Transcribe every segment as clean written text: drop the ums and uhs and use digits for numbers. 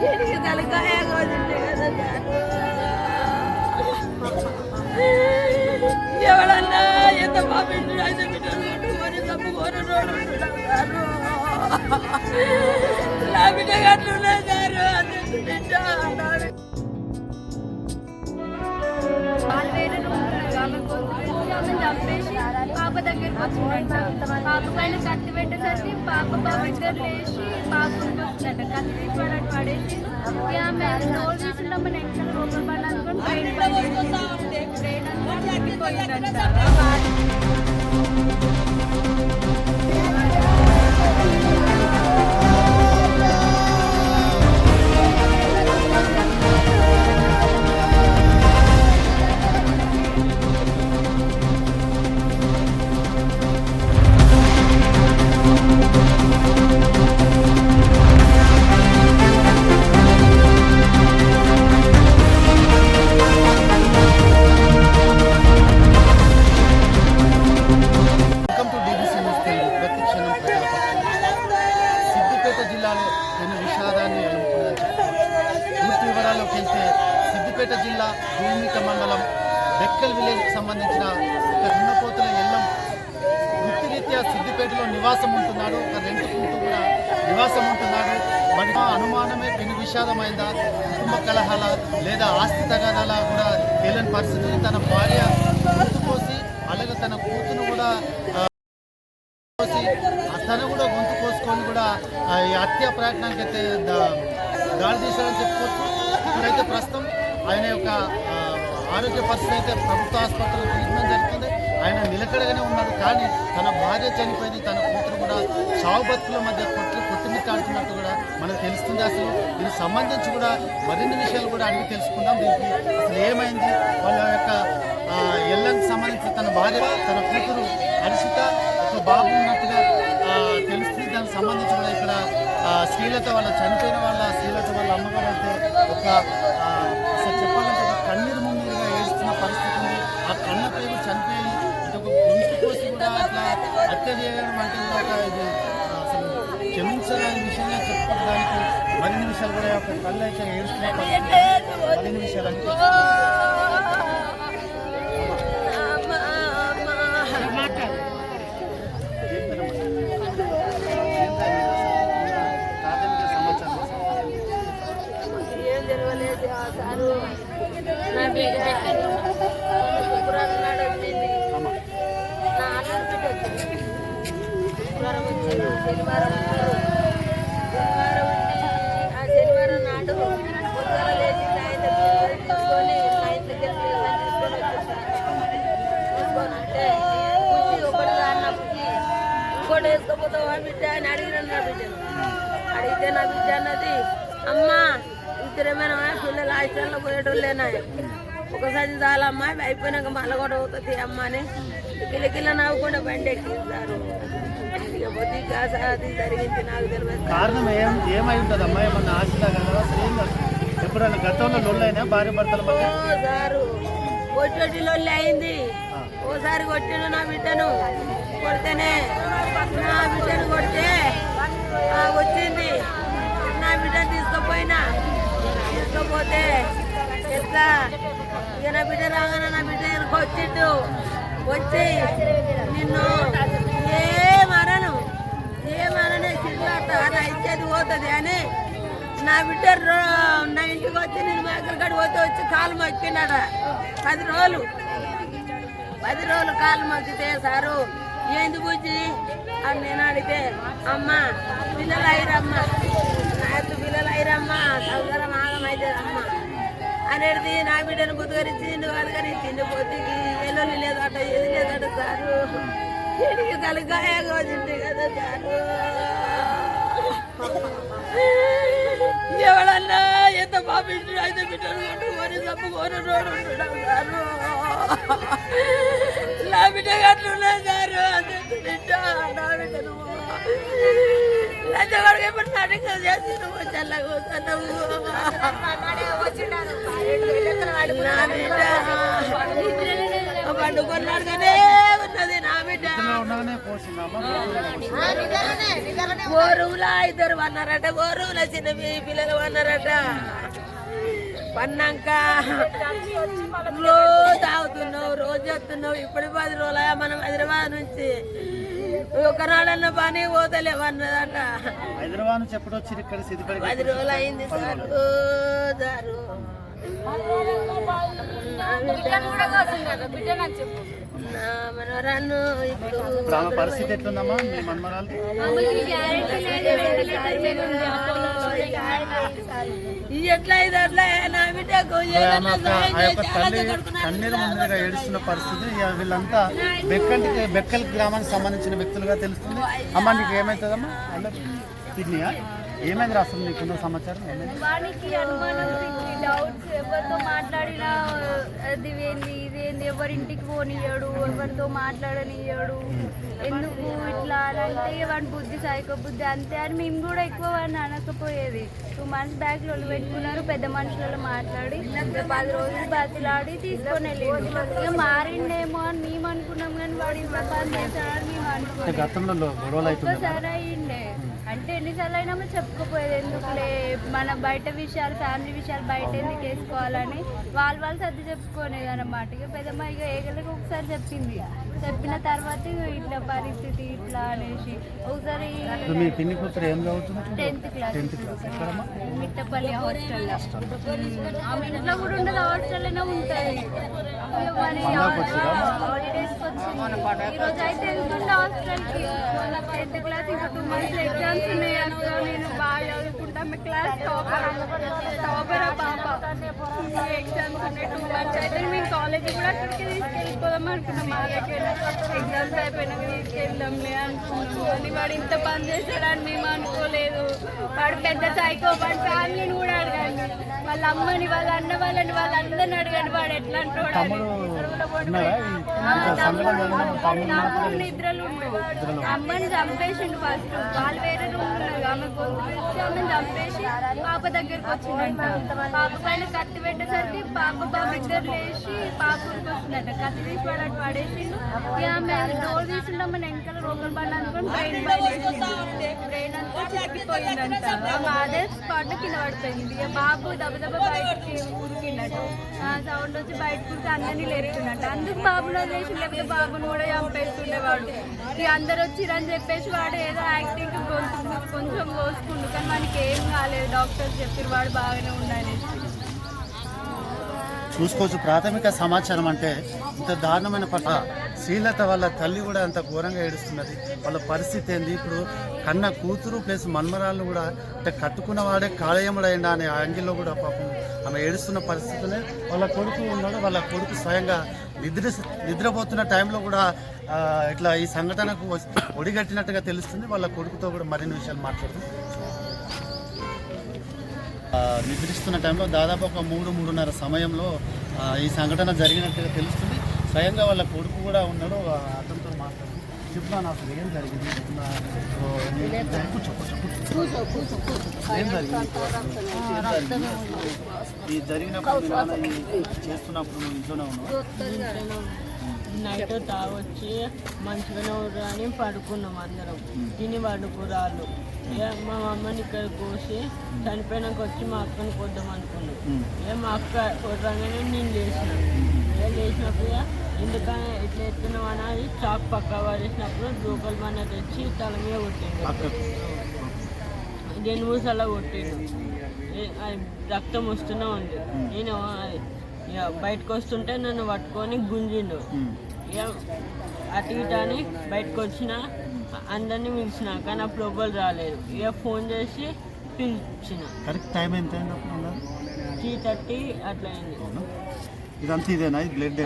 దీనికి తలకాయ కోసింది కదా ఎవడన్నా ఎంత పాపిండు అయితే బిడ్డలు కొట్టుకొని తప్పుకొని రోడ్డు సారు నా బిడ్డ కట్టున్నా సారు అది బిడ్డ చంపేసి పాప దగ్గరికి వచ్చిందంట. పాప పైన కత్తి పెట్టేసరికి పాప ఇద్దరు లేచి పాపకు వస్తుందంట. కత్తి తీసుకోవడానికి పడేసి ఆమె నోరు తీసుకున్నప్పుడు నెక్స్ట్ రూపాయలు పడాలనుకుని బ్రెయిన్ అనుకుని పోయిందంట. సిద్దిపేట జిల్లా భూమిక మండలం బెక్కల్ విలేజ్కి సంబంధించిన ఒక రుణపోతుల ఎల్లం వృత్తిరీత్యా సిద్దిపేటలో నివాసం ఉంటున్నాడు. ఒక రెంటుకుంటూ కూడా నివాసం ఉంటున్నాడు. మరి అనుమానమే పెను విషాదమైందా, కుటుంబ కలహాల లేదా ఆస్తి తగాదాల కూడా తేలని పరిస్థితి. తన భార్య గొంతుకోసి అలాగే తన కూతురు కూడా తను కూడా గొంతు కోసుకొని కూడా ఈ హత్యా ప్రయత్నానికి అయితే దాడి తీశారని చెప్పుకోవచ్చు. ఇప్పుడైతే ప్రస్తుతం ఆయన యొక్క ఆరోగ్య పరిస్థితి అయితే ప్రభుత్వ ఆసుపత్రిలో ట్రీట్మెంట్ జరుగుతుంది. ఆయన నిలకడగానే ఉన్నాడు. కానీ తన భార్య చనిపోయింది, తన కూతురు కూడా చావు బతుకుల మధ్య కొట్టుమిట్టాడుతున్నట్టు కూడా మనకు తెలుస్తుంది. అసలు దీనికి సంబంధించి కూడా మరిన్ని విషయాలు కూడా అడిగి తెలుసుకుందాం. దీనికి అసలు ఏమైంది, వాళ్ళ యొక్క ఎల్లంకి సంబంధించి తన భార్య తన కూతురు హర్షిత ఒక బాబు ఉన్నట్టుగా తెలుస్తుంది. దానికి సంబంధించి కూడా ఇక్కడ శ్రీలత వాళ్ళ చనిపోయిన వాళ్ళ శ్రీలత వాళ్ళ అమ్మగారు అయితే ఒక అసలు చెప్పాలంటే ఒక కన్నీరు ముందుగా ఏడుస్తున్న పరిస్థితి ఉంది. ఆ కన్న పేరు చనిపోయి ఇది ఒక గొంతు కోసి కూడా అట్లా హత్య చేయడం అంటే కూడా ఒక ఇది అసలు క్షమించడానికి విషయంగా చెప్పుకోవడానికి మరిన్ని విషయాలు కూడా ఒక కళ్ళు అయితే ఏడుస్తున్న పరిస్థితి. మరిన్ని విషయాలు అంటే నా బిడ్డ శుక్రవారం నాడు వచ్చింది. నా అన్నది బిడ్డ వచ్చింది. శుక్రవారం వచ్చింది, శనివారం ఆ శనివారం నాడు పొద్దున లేచి ఆయన తీసుకొని తీసుకొని వచ్చేసాను. అంటే పుచ్చి ఒకటి అన్న పుచ్చి ఇంకోటి వేసుకోపోతావా బిడ్డ అని అడిగిన నా బిడ్డను. అడిగితే నా బిడ్డ అన్నది, అమ్మా ఇద్దరేమైనా పిల్లలు హాస్టల్లో పోయేటోళ్ళేనా, ఒకసారి చాలమ్మా అయిపోయినాక మళ్ళీ కూడా అవుతుంది అమ్మ అని కిలకిల నవ్వకుండా బండి ఎక్కిస్తారు. ఇక బొద్ది కాస అది జరిగింది నాకు తెలియదు. కారణం ఏమై ఉంటుంది అమ్మా? ఏమన్నా ఎప్పుడైనా గతంలో లొల్లైనా భార్య భర్తల సారు కొట్టేటి లొల్లి అయింది. ఓసారి కొట్టిండు నా బిడ్డను. కొడితేనే నా బిడ్డను కొడితే వచ్చింది. నా బిడ్డను తీసుకుపోతే ఎట్లా ఇక నా బిడ్డ రాగానే నా బిడ్డ వచ్చిండు. వచ్చి నిన్ను ఏమనను సిగ్గులాడతా నా ఇచ్చేది పోతుంది అని నా బిడ్డ నా ఇంటికి వచ్చి నేను మేకలకాడి పోతే వచ్చి కాలు మొక్కినాడ. 10 రోజులు కాలు మొక్కితే సారు ఏంది బుజ్జి అని నేను అడిగితే, అమ్మ పిల్లలు అయిరమ్మా, నాకు పిల్లలు అయిరమ్మా, సౌకర్యం ఆగమైతే అమ్మ అనేది నా బిడ్డను బుద్ధగరించిండు. అలగరించిండు. పొద్దుకి ఎల్లుల్లి లేదట, ఏది లేదట సారు. ఇంటికి తలకాయ కోసింది కదా సారు. ఎవడన్నా ఎంత పాపిండు అయితే బిడ్డను కొట్టుకొని తప్పుకొని రోడ్డు ఉంటున్నాం సారు. నా బిడ్డ కట్టున్నా సారు. అదే బిడ్డ నా బిడ్డను లంచగొడుకు ఇప్పుడు నాటకం చేసి నువ్వు చల్లగొస్తున్నావు. నా బిడ్డ పండుకున్నాడు కానీ ఉన్నది నా బిడ్డ. ఉండగానే పోసిందమ్మా. ఓ రూమ్లో 2 వన్నారట, ఓ రూమ్లో చిన్న పిల్లలు వన్నారట. పన్నాక రోజు తాగుతున్నావు, రోజు వస్తున్నావు. ఇప్పుడు 10 రోజులు మనం హైదరాబాద్ నుంచి ఒకనాడన్న పని పోతలేవన్నదట. హైదరాబాద్ నుంచి ఎప్పుడు వచ్చి ఇక్కడ 10 రోజులు అయింది సార్. మనవరాను ఇప్పుడు ఆమె పరిస్థితి ఎట్లుందమ్మా? మీ మనమరాలు ఎట్లా ఇది అట్లా నా బిడ్డకు ఏదైనా సాయం చేస్తే తల్లి కన్నీరు ముందుగా ఏడుస్తున్న పరిస్థితి. ఇక వీళ్ళంతా బెక్కల్ గ్రామానికి సంబంధించిన వ్యక్తులుగా తెలుస్తుంది. అమ్మ నీకు ఏమవుతుందమ్మా? కిడ్నీయా? ఏమైంది అసలు నీకున్న సమాచారం? వానికి అనుమానం, డౌట్స్, ఎవరితో మాట్లాడినా అది ఏంది ఇదేంది, ఎవరింటికి పోనీయడు, ఎవరితో మాట్లాడనియ్యడు, ఎందుకు ఇట్లా అని అంటే వాడి బుద్ధి సైకో బుద్ధి అంతే అని మేము కూడా ఎక్కువ వాడిని అనకపోయేది. 2 months బ్యాక్ లో పెట్టుకున్నారు, పెద్ద మనుషులలో మాట్లాడి 10 రోజులు బతిలాడి తీసుకొని వెళ్ళి ఇక మారిండేమో అని మేము అనుకున్నాం. కానీ వాడు ఇంత పని చేశాడని మేము అనుకున్నాం. ఒక్కసారి అయ్యిండే అంటే ఎన్నిసార్లు అయినా చెప్పుకోపోయేది. ఎందుకులే మన బయట విషయాలు, ఫ్యామిలీ విషయాలు బయట ఎందుకు వేసుకోవాలని వాళ్ళు సర్ది చెప్పుకోనేది అన్నమాట. ఇక పెద్దమ్మ ఇక ఏగలకి ఒకసారి చెప్పింది. చెప్పిన తర్వాత ఇట్లా పరిస్థితి ఇట్లా అనేసి ఒకసారి 10th క్లాస్ మిట్టపల్లి హాస్టల్లో. ఆమె ఇంట్లో కూడా ఉండదు, హాస్టల్లోనే ఉంటుంది. హాలిడేస్కి వచ్చింది. ఈరోజు అయితే వెళ్తుండే హాస్టల్కి. 10th క్లాస్ ఇంకా 2 months ఎగ్జామ్స్ ఉన్నాయి అనుకో. నేను బాగా చదువుకుంటా, మీ క్లాస్ టాపర్ పాప. ఎగ్జామ్స్ ఉన్నాయి 2 months అయితే మేము కాలేజీ కూడా అక్కడికి తీసుకెళ్ళిపోదాం అనుకున్నాం. మా దగ్గర ఎగ్జామ్స్ అయిపోయినాక తీసుకెళ్దాంలే అనుకున్నాం. కానీ వాడు ఇంత పని చేశాడని మేము అనుకోలేదు. వాడు పెద్ద సైకో. వాడి ఫ్యామిలీని కూడా అడగండి, వాళ్ళ అమ్మని, వాళ్ళ అన్న వాళ్ళని, వాళ్ళందరిని అడగండి. వాడు ఎట్లా అంటాడు. నిద్రలు ఉండవు. అమ్మని చంపేసిండు ఫస్ట్. వాళ్ళు వేరే రూమ్ ఉన్నారు, ఆమె గొంతు పిలిచి ఆమెను చంపేసి పాప దగ్గరకు వచ్చిందంట. పాప పైన కత్తి పెట్టేసరికి పాప ఇద్దరు లేచి పాప ఊరికి వస్తుందంట. కత్తి తీసి వాడు అటు పడేసిండు. ఆమె డోర్ తీసుకుంటామని వెనకాల రోగం పడి అనుకుని బ్రెయిన్ అంతా చిక్కిపోయిందంట. ఆమె అదే స్పాట్ కింద పడిపోయింది. బాబు దెబ్బ బయటకి ఉరికిండట. సౌండ్ వచ్చి బయటకు ఉరికి అందరినీ లేరుతున్నట్టు. అందుకు బాబులో లేచి లేకపోతే బాబుని కూడా చంపేస్తుండేవాడు. ఇక అందరు వచ్చిరని చెప్పేసి వాడు ఏదో యాక్టింగ్ గొంతు కొంచెం కోసుకుండు. కానీ మనకి ఏం కాలేదు, డాక్టర్స్ చెప్పారు వాడు బాగానే ఉండాలి. చూసుకోవచ్చు. ప్రాథమిక సమాచారం అంటే ఇంత దారుణమైన పట్ల శ్రీలత వాళ్ళ తల్లి కూడా అంత ఘోరంగా ఏడుస్తున్నది. వాళ్ళ పరిస్థితి ఏంది? ఇప్పుడు కన్న కూతురు ప్లస్ మన్మరాలను కూడా అంటే కట్టుకున్న వాడే కాళయముడైందా అనే యాంగిల్లో కూడా పాపం ఆమె ఏడుస్తున్న పరిస్థితులే. వాళ్ళ కొడుకు ఉన్నాడు. వాళ్ళ కొడుకు స్వయంగా నిద్రపోతున్న టైంలో కూడా ఇట్లా ఈ సంఘటనకు ఒడిగట్టినట్టుగా తెలుస్తుంది. వాళ్ళ కొడుకుతో కూడా మరిన్ని విషయాలు మాట్లాడుతుంది. నిద్రిస్తున్న టైంలో దాదాపు ఒక 3-3:30 సమయంలో ఈ సంఘటన జరిగినట్టుగా తెలుస్తుంది. స్వయంగా వాళ్ళ కొడుకు కూడా ఉన్నాడు. అతనితో మాట్లాడుతుంది. చెప్తున్నాను అసలు ఏం జరిగింది, ఈ జరిగినప్పుడు చేస్తున్నప్పుడు ఇంట్లోనే ఉన్నావు? నైట్ తాగొచ్చి మంచిగానే అని పడుకున్నాం అందరం. తిని పడుకురాళ్ళు. మా మమ్మని ఇక్కడ కోసి చనిపోయినాక వచ్చి మా అక్కని కొద్దాం అనుకున్నాం. మా అక్క కొట్టగానే నేను లేచినప్పుడు ఎందుకని ఇట్లా ఎత్తున్నాం అని చాక్ పక్క పడేసినప్పుడు లోకల్ మన తెచ్చి తల మీద కొట్టిండు. 2-3 సార్లు కొట్టిండు. రక్తం వస్తూనే ఉంది. నేను బయటకు వస్తుంటే నన్ను పట్టుకొని గుంజిండు. ఇక అటు ఇటు అని బయటకు వచ్చిన అందరినీ పిలిచిన, కానీ అప్పుడు ఎవ్వరు రాలేదు. ఇక ఫోన్ చేసి పిలిచిన. కరెక్ట్ టైం ఎంత అయింది? 3:30 అట్లా అయింది. ఇదంతా ఇదేనా? ఇది బ్లడ్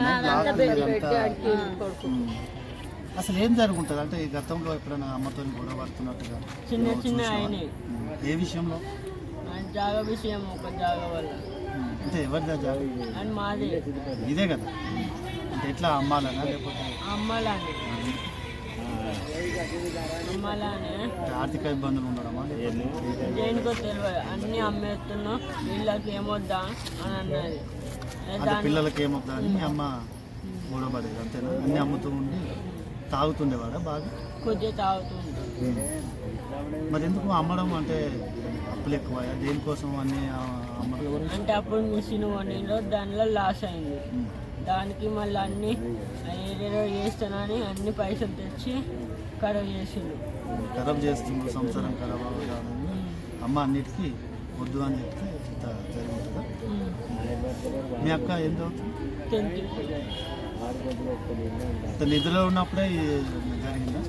అసలు ఏం జరుగుతుంది అంటే ఈ గతంలో ఎప్పుడైనా అమ్మతో గొడవ పడుతున్నట్టుగా చిన్న అయినాయి. ఏ విషయంలో? జాగ విషయం, ఒక జాగ వల్ల. అంటే ఎవరిదా జాగ? అని మాది. ఇదే కదా. అంటే ఎట్లా అమ్మాలనా లేకపోతే? అమ్మాలని. ఆర్థిక ఇబ్బందులు ఉండడమా? దేనికో తెలియదు. అన్నీ అమ్మేస్తున్నాం, వీళ్ళకి ఏమొద్దా అని అన్నది. పిల్లలకి ఏమొద్దా అని అమ్మ గొడవపడేది అంతేనా? అన్ని అమ్ముతూ ఉండి తాగుతుండేవాడా బాగా? కొద్దిగా తాగుతుంది. మరి ఎందుకు అమ్మడం అంటే అప్పులు ఎక్కువ దేనికోసం అన్ని అమ్మడం? అంటే అప్పుడు మిషన్ కొనిలో దానిలో లాస్ అయింది. దానికి మళ్ళీ అన్నీ ఏదేదో చేస్తానని అన్ని పైసలు తెచ్చి ఖరాబ్ చేసిండు. ఖరాబ్ చేస్తుంది, సంసారం ఖరాబ్ అవ్వడానికి అమ్మ అన్నిటికీ వద్దు అని చెప్తే ఇంత జరుగుతుందా? మీ అక్క ఏం చదువుతుంది? 10th. నిద్రలో ఉన్నప్పుడే జరిగిందా?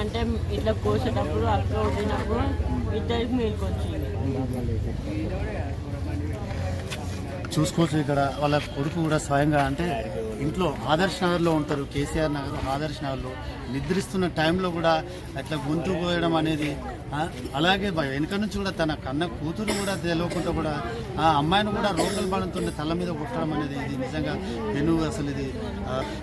అంటే ఇట్లా కోసేటప్పుడు అక్క వదిలినప్పుడు ఇద్దరికి మేలుకు వచ్చింది. చూసుకోవచ్చు. ఇక్కడ వాళ్ళ కొడుకు కూడా స్వయంగా అంటే ఇంట్లో ఆదర్శ్ నగర్లో ఉంటారు, కేసీఆర్ నగర్ ఆదర్శ్ నగర్లో నిద్రిస్తున్న టైంలో కూడా అట్లా గొంతు పోయడం అనేది, అలాగే వెనుక నుంచి కూడా తన కన్న కూతురు కూడా తెలియకుండా కూడా ఆ అమ్మాయిని కూడా రోడ్లు పడుతుండే తల మీద కొట్టడం అనేది ఇది నిజంగా అసలు ఇది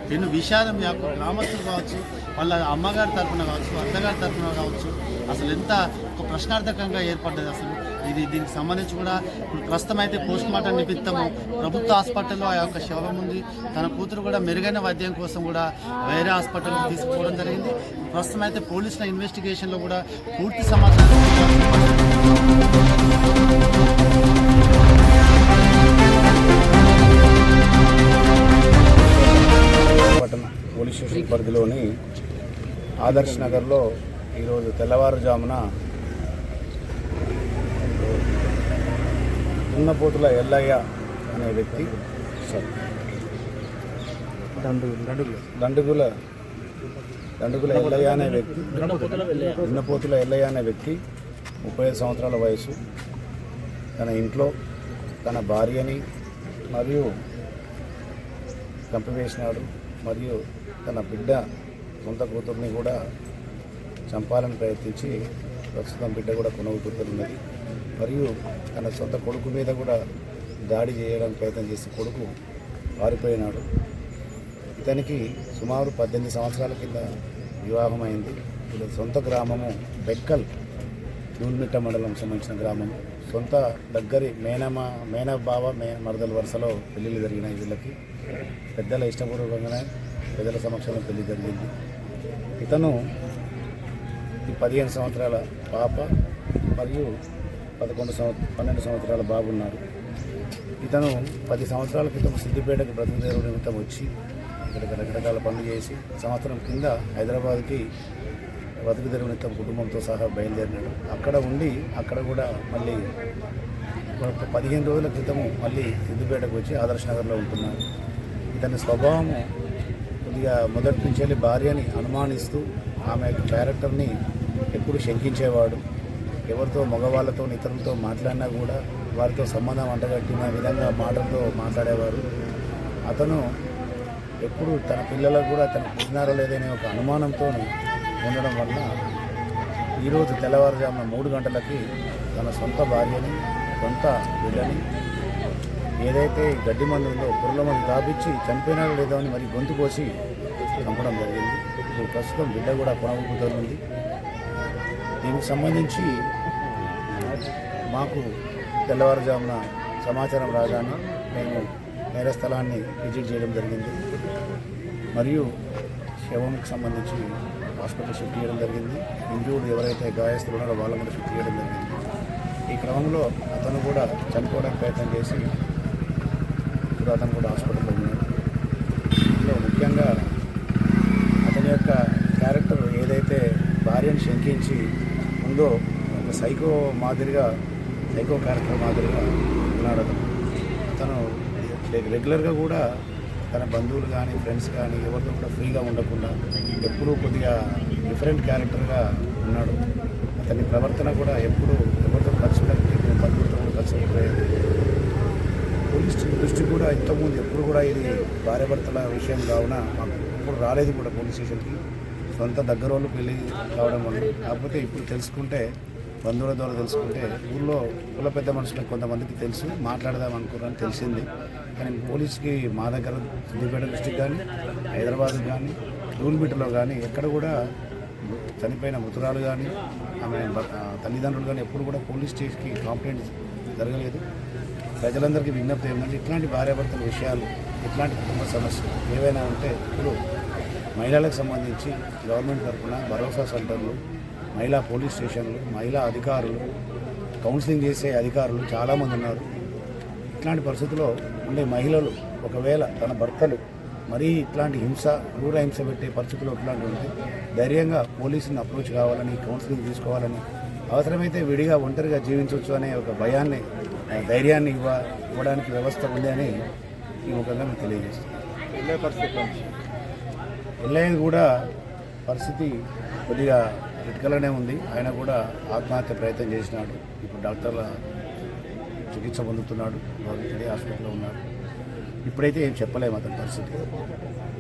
పెను విషాదం. యొక్క గ్రామస్తులు కావచ్చు, వాళ్ళ అమ్మగారి తరఫున కావచ్చు, అత్తగారి తరఫున కావచ్చు, అసలు ఎంత ఒక ప్రశ్నార్థకంగా ఏర్పడ్డది అసలు ఇది. దీనికి సంబంధించి కూడా ఇప్పుడు ప్రస్తుతం అయితే పోస్ట్ మార్టం నిమిత్తము ప్రభుత్వ హాస్పిటల్లో ఆ యొక్క శవం ఉంది. తన కూతురు కూడా మెరుగైన వైద్యం కోసం కూడా వేరే హాస్పిటల్కి తీసుకుపోవడం జరిగింది. ప్రస్తుతం అయితే పోలీసుల ఇన్వెస్టిగేషన్లో కూడా పూర్తి సమాచారం పట్టణ పోలీస్ స్టేషన్ పరిధిలోని ఆదర్శ్ నగర్లో ఈరోజు తెల్లవారుజామున ఉన్నపోతుల ఎల్లయ్య అనే వ్యక్తి, దండుగుల ఎల్లయ్య అనే వ్యక్తి, ఉన్నపోతుల ఎల్లయ్య అనే వ్యక్తి 35 సంవత్సరాల వయసు, తన ఇంట్లో తన భార్యని మరియు చంపివేసినాడు. మరియు తన బిడ్డ సొంత కూతుర్ని కూడా చంపాలని ప్రయత్నించి ప్రస్తుతం బిడ్డ కూడా కొనుగోలుతున్నది. మరియు తన సొంత కొడుకు మీద కూడా దాడి చేయడానికి ప్రయత్నం చేసి కొడుకు పారిపోయినాడు. ఇతనికి సుమారు 18 సంవత్సరాల కింద వివాహం అయింది. వీళ్ళ సొంత గ్రామము బెక్కల్, నూల్మిట్ట మండలం సంబంధించిన గ్రామం. సొంత దగ్గరి మేనబావ మరదల వరుసలో పెళ్ళిళ్ళు జరిగినాయి. వీళ్ళకి పెద్దల ఇష్టపూర్వకంగానే పెద్దల సమక్షంలో పెళ్లి జరిగింది. ఇతను 15 సంవత్సరాల పాప మరియు 12 సంవత్సరాల బాబు ఉన్నారు. ఇతను 10 సంవత్సరాల క్రితం సిద్దిపేటకి బ్రతుకుదేరు నిమిత్తం వచ్చి ఇక్కడ రకరకాల పనులు చేసి సంవత్సరం కింద హైదరాబాద్కి బతుకుదేరు నిమిత్తం కుటుంబంతో సహా బయలుదేరినాడు. అక్కడ ఉండి అక్కడ కూడా మళ్ళీ 15 రోజుల క్రితము మళ్ళీ సిద్దిపేటకు వచ్చి ఆదర్శ్ నగర్లో ఉంటున్నాడు. ఇతని స్వభావము కొద్దిగా మొదటి నుంచి వెళ్ళి భార్యని అనుమానిస్తూ ఆమె క్యారెక్టర్ని ఎప్పుడు శంకించేవాడు. ఎవరితో మగవాళ్ళతో ఇతరులతో మాట్లాడినా కూడా వారితో సంబంధం అంటగట్టిన విధంగా మాటలతో మాట్లాడేవారు. అతను ఎప్పుడు తన పిల్లలకు కూడా తన పుట్టినారో లేదనే ఒక అనుమానంతో ఉండడం వల్ల ఈరోజు తెల్లవారుజామున 3 గంటలకి తన సొంత భార్యని సొంత బిడ్డని ఏదైతే గడ్డి మందులో పురుగుల మందు దాపించి చనిపోయినారో లేదో అని మరి గొంతు కోసి చంపడం జరిగింది. ఇప్పుడు ప్రస్తుతం బిడ్డ కూడా కొనగొలుగుతుంది. దీనికి సంబంధించి మాకు తెల్లవారుజామున సమాచారం రాగానే మేము నేర స్థలాన్ని విజిట్ చేయడం జరిగింది. మరియు శవంకి సంబంధించి హాస్పిటల్ షిఫ్ట్ చేయడం జరిగింది. ఇంజూర్డ్ ఎవరైతే గాయస్తులు ఉన్నారో వాళ్ళని కూడా షిఫ్ట్ చేయడం జరిగింది. ఈ క్రమంలో అతను కూడా చనిపోవడానికి ప్రయత్నం చేసి ఇప్పుడు అతను కూడా హాస్పిటల్లో ఉన్నాడు. ఇందులో ముఖ్యంగా అతని యొక్క క్యారెక్టర్ ఏదైతే భార్యను శంకించి ఉందో ఒక సైకో క్యారెక్టర్ మాదిరిగా ఉన్నాడు. అతను రెగ్యులర్గా కూడా తన బంధువులు కానీ ఫ్రెండ్స్ కానీ ఎవరితో కూడా ఫ్రీగా ఉండకుండా ఎప్పుడూ కొద్దిగా డిఫరెంట్ క్యారెక్టర్గా ఉన్నాడు. అతని ప్రవర్తన కూడా ఎప్పుడు ఎవరితో కలిసి బంధువులతో కూడా కలిసి పోయేది. పోలీస్ దృష్టి కూడా ఇంతకుముందు ఎప్పుడు కూడా ఇది భార్యాభర్తల విషయం కావున మాకు ఎప్పుడు రాలేదు కూడా పోలీస్ స్టేషన్కి. సొంత దగ్గర వాళ్ళు పెళ్ళి కావడం వల్ల కాకపోతే ఇప్పుడు తెలుసుకుంటే బంధువుల ద్వారా తెలుసుకుంటే ఊళ్ళో కుల పెద్ద మనుషులకు కొంతమందికి తెలుసు మాట్లాడదాం అనుకున్నారని తెలిసింది. కానీ పోలీస్కి మా దగ్గర సిద్దిపేట డిస్టిక్ కానీ హైదరాబాద్ కానీ నూల్మిట్టలో కానీ ఎక్కడ కూడా చనిపోయిన మృతురాలు కానీ ఆమె తల్లిదండ్రులు కానీ ఎప్పుడు కూడా పోలీస్ స్టేషన్కి కంప్లైంట్ జరగలేదు. ప్రజలందరికీ విజ్ఞప్తి ఏంటంటే ఇట్లాంటి భార్యాభర్తల విషయాలు ఇట్లాంటి కుటుంబ సమస్యలు ఏవైనా ఉంటే ఇప్పుడు మహిళలకు సంబంధించి గవర్నమెంట్ తరఫున భరోసా సెంటర్లు, మహిళా పోలీస్ స్టేషన్లు, మహిళా అధికారులు, కౌన్సిలింగ్ చేసే అధికారులు చాలామంది ఉన్నారు. ఇట్లాంటి పరిస్థితుల్లో ఉండే మహిళలు ఒకవేళ తన భర్తలు మరీ ఇట్లాంటి క్రూర హింస పెట్టే పరిస్థితుల్లో ఇట్లాంటి ఉంటే ధైర్యంగా పోలీసుని అప్రోచ్ కావాలని, కౌన్సిలింగ్ తీసుకోవాలని, అవసరమైతే విడిగా ఒంటరిగా జీవించవచ్చు అనే ఒక భయాన్ని, ధైర్యాన్ని ఇవ్వడానికి వ్యవస్థ ఉంది అని ఈ ముఖంగా మీకు తెలియజేస్తున్నాను. ఎల్లయ్య కూడా పరిస్థితి కొద్దిగా క్రిటికల్గానే ఉంది. ఆయన కూడా ఆత్మహత్య ప్రయత్నం చేసినాడు. ఇప్పుడు డాక్టర్ల చికిత్స పొందుతున్నాడు. ఇదే హాస్పిటల్లో ఉన్నాడు. ఇప్పుడైతే ఏం చెప్పలేము అతని పరిస్థితి.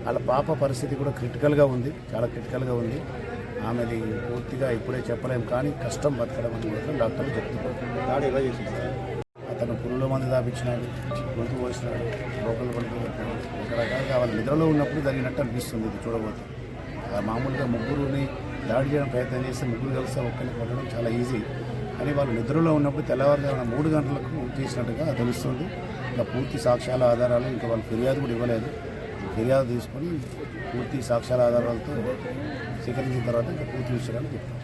వాళ్ళ పాప పరిస్థితి కూడా క్రిటికల్గా ఉంది, చాలా క్రిటికల్గా ఉంది. ఆమెది పూర్తిగా ఇప్పుడే చెప్పలేము, కానీ కష్టం బతకడం అని మాత్రం డాక్టర్లు చెప్తున్నారు. అతను పురుగుల మందు దాపించినాడు, గొంతు పోసినాడు, లోకల్ పడుతూ రకరకాలుగా వాళ్ళ నిద్రలో ఉన్నప్పుడు జరిగినట్టు అనిపిస్తుంది. ఇది చూడబోతే మామూలుగా ముగ్గురుని దాడి చేయడం ప్రయత్నం చేస్తే ముగ్గురు కలిస్తే ఒక్కరిని కొట్టడం చాలా ఈజీ, కానీ వాళ్ళు నిద్రలో ఉన్నప్పుడు తెల్లవారుజామున 3 గంటలకు చేసినట్టుగా తెలుస్తుంది. ఇంకా పూర్తి సాక్ష్యాల ఆధారాలు, ఇంకా వాళ్ళు ఫిర్యాదు కూడా ఇవ్వలేదు. ఫిర్యాదు తీసుకొని పూర్తి సాక్ష్యాల ఆధారాలతో స్వీకరించిన తర్వాత ఇంకా పూర్తి విషయాలు చెప్తాం.